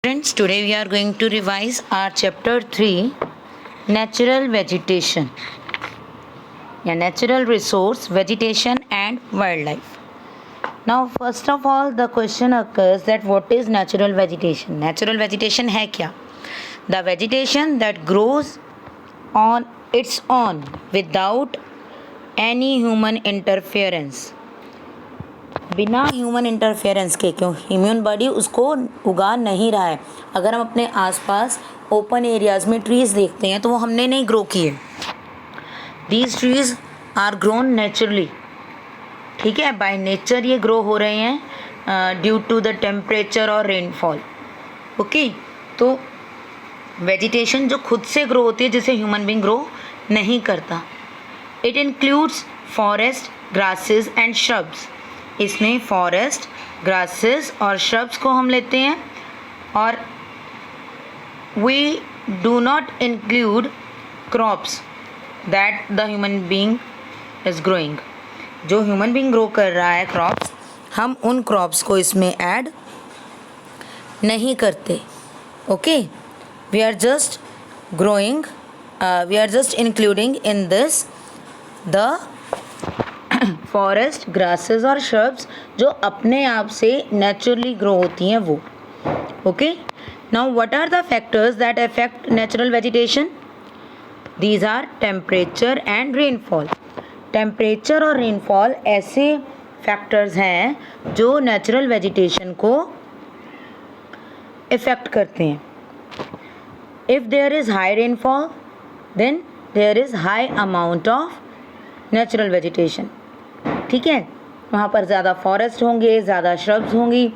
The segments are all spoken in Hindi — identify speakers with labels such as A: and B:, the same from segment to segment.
A: Friends, today we are going to revise our chapter 3, natural vegetation. Natural resource, vegetation and wildlife. Now first of all the question occurs that what is natural vegetation? Natural vegetation है क्या? The vegetation that grows on its own without any human interference. बिना ह्यूमन इंटरफेरेंस के, क्यों ह्यूमन बॉडी उसको उगा नहीं रहा है. अगर हम अपने आसपास ओपन एरियाज़ में ट्रीज़ देखते हैं तो वो हमने नहीं ग्रो किए. These trees are grown naturally. ठीक है, बाय नेचर ये ग्रो हो रहे हैं ड्यू टू द टेम्परेचर और रेनफॉल. ओके, तो वेजिटेशन जो खुद से ग्रो होती है जिसे ह्यूमन बीइंग ग्रो नहीं करता. It includes forest, grasses and shrubs. इसमें फॉरेस्ट, ग्रासेस और श्रब्स को हम लेते हैं. और we do not include crops that the human being is growing. जो ह्यूमन बीइंग ग्रो कर रहा है क्रॉप्स, हम उन क्रॉप्स को इसमें ऐड नहीं करते. Okay, we are just growing, we are just including in this the forest, grasses और श्रब्स जो अपने आप से नेचुरली ग्रो होती हैं वो. Okay, now what are the factors that affect natural vegetation? These are temperature and rainfall. Temperature और रेनफॉल ऐसे फैक्टर्स हैं जो नेचुरल वेजिटेशन को इफ़ेक्ट करते हैं. If there is high rainfall then there is high amount of natural vegetation. ठीक है, वहाँ पर ज़्यादा फॉरेस्ट होंगे, ज़्यादा श्रब्स होंगी,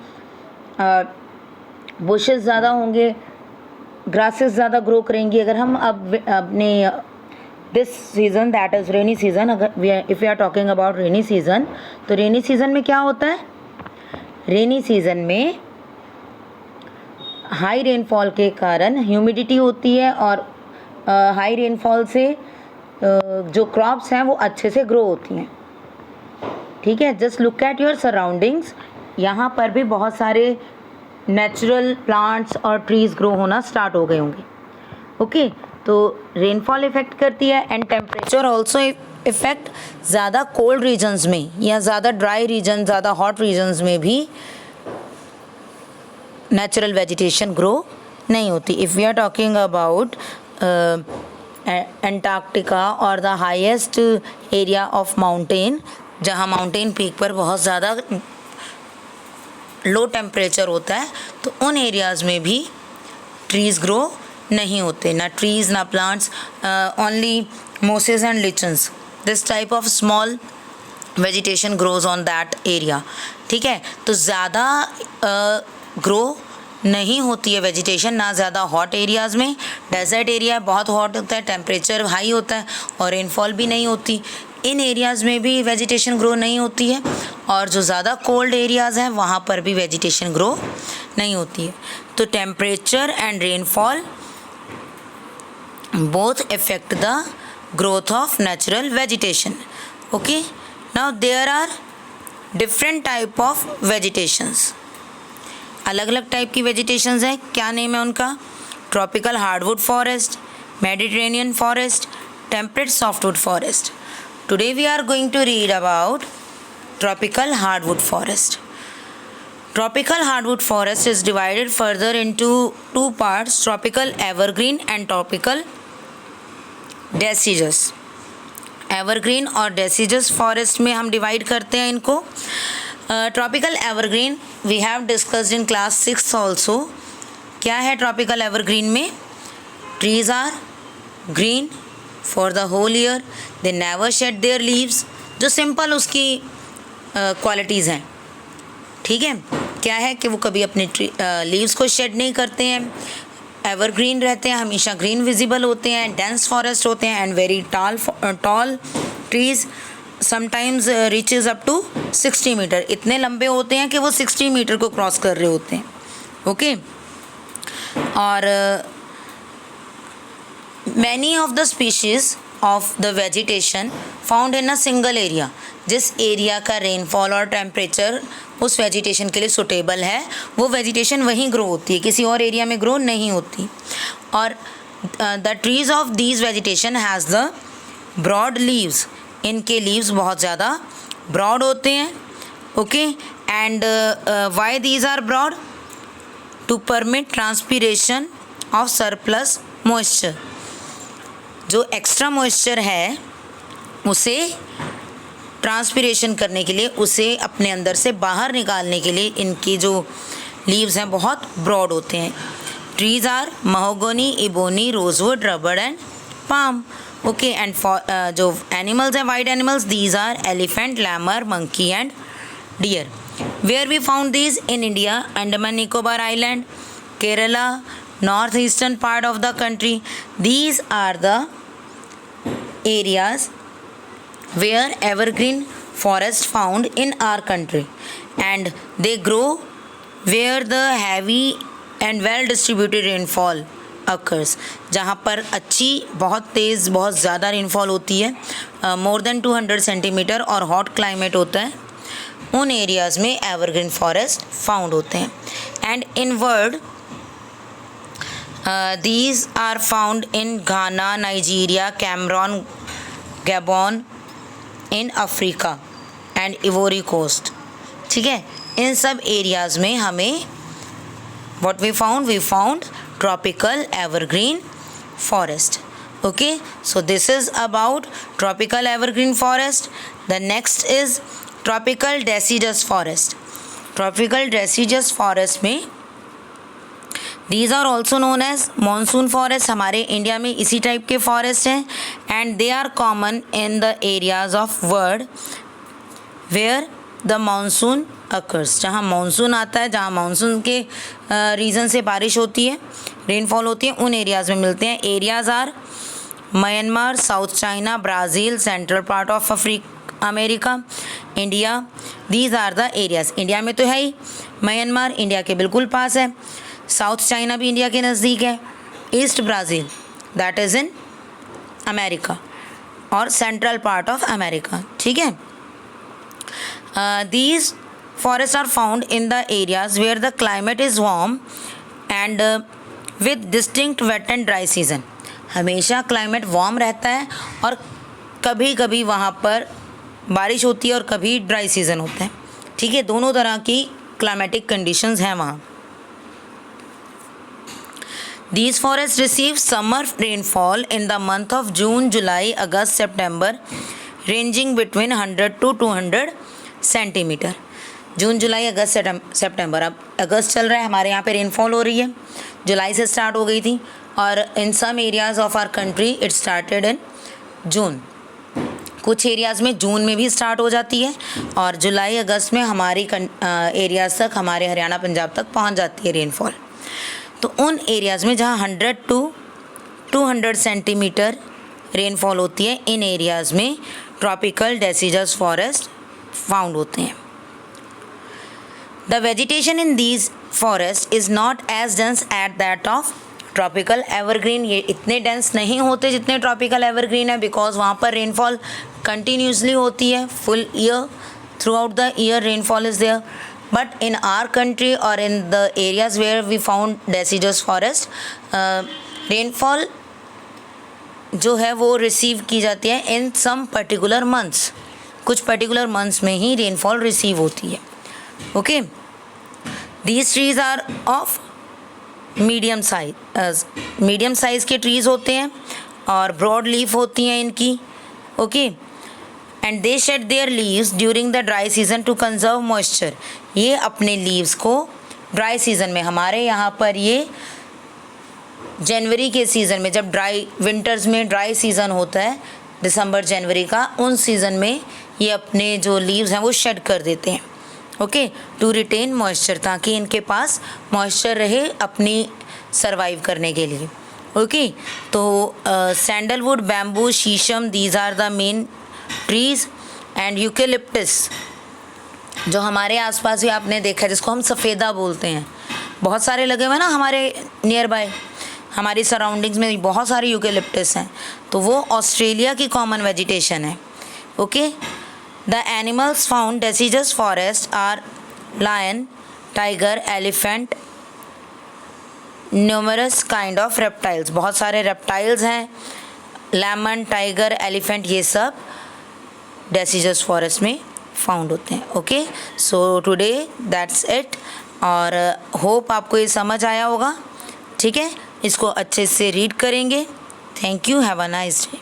A: बुशेस ज़्यादा होंगे, ग्रासेस ज़्यादा ग्रो करेंगी. अगर हम अब अपने this season that is rainy season, अगर if we are talking about rainy season, तो रेनी सीज़न में क्या होता है? रेनी सीज़न में हाई रेनफॉल के कारण ह्यूमिडिटी होती है और हाई रेनफॉल से जो क्रॉप्स हैं वो अच्छे से ग्रो होती हैं. ठीक है, just look at your surroundings. यहाँ पर भी बहुत सारे नेचुरल प्लांट्स और ट्रीज़ ग्रो होना स्टार्ट हो गए होंगे. ओके, तो रेनफॉल इफ़ेक्ट करती है एंड टेम्परेचर ऑल्सो इफ़ेक्ट. ज़्यादा कोल्ड रीजन्स में या ज़्यादा ड्राई रीजन, ज़्यादा हॉट रीजन्स में भी नेचुरल वेजिटेशन ग्रो नहीं होती. If we are talking about Antarctica और the highest area of mountain, जहाँ माउंटेन पीक पर बहुत ज़्यादा लो टेम्परेचर होता है, तो उन एरियाज़ में भी ट्रीज़ ग्रो नहीं होते. ना ट्रीज़ ना plants, only mosses and lichens. This type of small vegetation grows on that area. ठीक है, तो ज़्यादा ग्रो नहीं होती है वेजिटेशन, ना ज़्यादा हॉट एरियाज़ में. डेजर्ट एरिया बहुत हॉट होता है, टेम्परेचर हाई होता है और रेनफॉल भी नहीं होती. इन एरियाज़ में भी वेजिटेशन ग्रो नहीं होती है. और जो ज़्यादा कोल्ड एरियाज़ हैं वहाँ पर भी वेजिटेशन ग्रो नहीं होती है. तो temperature and rainfall both affect the growth of natural vegetation. Okay, now there are different type of vegetations. अलग अलग टाइप की वेजिटेशंस हैं. क्या नेम है उनका? Tropical hardwood forest, Mediterranean forest, temperate softwood forest. Today we are going to read about tropical hardwood forest. Tropical hardwood forest is divided further into two parts: tropical evergreen and tropical deciduous. Evergreen और deciduous forest में हम divide करते हैं इनको. Tropical evergreen we have discussed in class 6 also. क्या है tropical evergreen में? Trees are green for the whole year, they never shed their leaves. जो सिंपल उसकी क्वालिटीज़ हैं. ठीक है, क्या है कि वो कभी अपने लीव्स को शेड नहीं करते हैं, एवरग्रीन रहते हैं, हमेशा ग्रीन विजिबल होते हैं, डेंस फॉरेस्ट होते हैं and very tall trees sometimes reaches up to 60 metre. इतने लंबे होते हैं कि वो 60 मीटर को क्रॉस कर रहे होते हैं. ओके, और many of the species of the vegetation found in a single area, जिस एरिया का रेनफॉल और टेम्परेचर उस वेजिटेशन के लिए सुटेबल है वो वेजिटेशन वहीं ग्रो होती है, किसी और एरिया में ग्रो नहीं होती. और the trees of these vegetation has the broad leaves, इनके लीव्स बहुत ज़्यादा ब्रॉड होते हैं. Okay, and why these are broad? To permit transpiration of surplus moisture, जो एक्स्ट्रा मॉइस्चर है उसे ट्रांसपीरेशन करने के लिए, उसे अपने अंदर से बाहर निकालने के लिए इनकी जो लीव्स हैं बहुत ब्रॉड होते हैं. Trees are mahogany, ebony, rosewood, rubber and palm. Okay, and जो एनिमल्स हैं, wild animals, these are elephant, lemur, monkey and deer. Where we found these? In India, Andaman Nicobar island, Kerala, north eastern part of the country. These are the areas where evergreen forest found in our country, and they grow where the heavy and well distributed rainfall occurs. जहाँ पर अच्छी, बहुत तेज़, बहुत ज़्यादा रेनफॉल होती है, more than 200 सेंटीमीटर, और हॉट क्लाइमेट होता है, उन एरियाज़ में एवरग्रीन फॉरेस्ट फाउंड होते हैं. And in world these are found in Ghana, Nigeria, Cameroon, Gabon, in Africa and Ivory Coast. ठीक है, इन सब एरियाज़ में हमें what we found tropical evergreen forest. Okay, so this is about tropical evergreen forest. The next is tropical deciduous forest. Tropical deciduous forest में These are also known as monsoon forest. हमारे इंडिया में इसी टाइप के फॉरेस्ट हैं, and they are common in the areas of world where the monsoon occurs. जहाँ मानसून आता है, जहाँ मानसून के रीज़न से बारिश होती है, रेनफॉल होती है, उन एरियाज़ में मिलते हैं. Areas are Myanmar, south China, Brazil, central part of America, India. These are the areas. India में तो है ही, म्यांमार इंडिया के बिल्कुल पास है, साउथ चाइना भी इंडिया के नज़दीक है, east Brazil that is in America, और सेंट्रल पार्ट ऑफ अमेरिका. ठीक है, these forest are found in the areas where the climate is warm and with distinct wet and dry season. हमेशा क्लाइमेट वार्म रहता है और कभी कभी वहाँ पर बारिश होती है और कभी ड्राई सीजन होता है. ठीक है, दोनों तरह की क्लाइमेटिक कंडीशंस हैं वहाँ. These forests receive summer rainfall in the month of June, July, August, September, ranging between 100 to 200 centimetre. जून, जुलाई, अगस्त, सितंबर. अब अगस्त चल रहा है, हमारे यहाँ पे रेनफॉल हो रही है, जुलाई से स्टार्ट हो गई थी, और in some areas of our country it started in June. कुछ एरियाज़ में जून में भी स्टार्ट हो जाती है, और जुलाई अगस्त में हमारी एरियाज़ तक, हमारे हरियाणा पंजाब तक पहुँच जाती है रेनफॉल. तो उन एरियाज़ में जहाँ 100 to 200 सेंटीमीटर रेनफॉल होती है, इन एरियाज़ में ट्रॉपिकल डेसिडस फॉरेस्ट फाउंड होते हैं. The vegetation in these forest is not as dense at that of tropical evergreen. ये इतने डेंस नहीं होते जितने ट्रॉपिकल एवरग्रीन है, बिकॉज वहाँ पर रेनफॉल कंटिन्यूसली होती है, full year, throughout the year rainfall is there. But in our country or in the areas where we found deciduous forest, rainfall जो है वो रिसीव की जाती है इन सम पर्टिकुलर मंथ्स. कुछ पर्टिकुलर मंथ्स में ही रेनफॉल रिसीव होती है. Okay, these trees are of medium size के ट्रीज़ होते हैं और ब्रॉड लीफ होती हैं इनकी. Okay, and they shed their leaves during the dry season to conserve moisture. ये अपने लीव्स को ड्राई सीज़न में, हमारे यहाँ पर ये जनवरी के सीज़न में, जब ड्राई विंटर्स में ड्राई सीज़न होता है दिसंबर जनवरी का, उन सीज़न में ये अपने जो लीव्स हैं वो शेड कर देते हैं. ओके, टू रिटेन मॉइस्चर, ताकि इनके पास मॉइस्चर रहे अपनी सर्वाइव करने के लिए. ओके, तो sandalwood, bamboo, shisham, these are the main trees. And eucalyptus जो हमारे आसपास भी आपने देखा है, जिसको हम सफ़ेदा बोलते हैं, बहुत सारे लगे हुए ना हमारे नियर बाय. हमारी सराउंडिंग्स में बहुत सारे यूकेलिप्टस हैं, तो वो ऑस्ट्रेलिया की कॉमन वेजिटेशन है। Okay, the animals found deciduous forest are lion, tiger, elephant, numerous kind of reptiles, बहुत सारे रेप्टाइल्स हैं, लेमन, टाइगर, एलिफेंट, ये सब डेसिडस फॉरेस्ट में फाउंड होते हैं। Okay, so today that's it, और होप आपको ये समझ आया होगा। ठीक है, इसको अच्छे से रीड करेंगे। Thank you, have a nice day.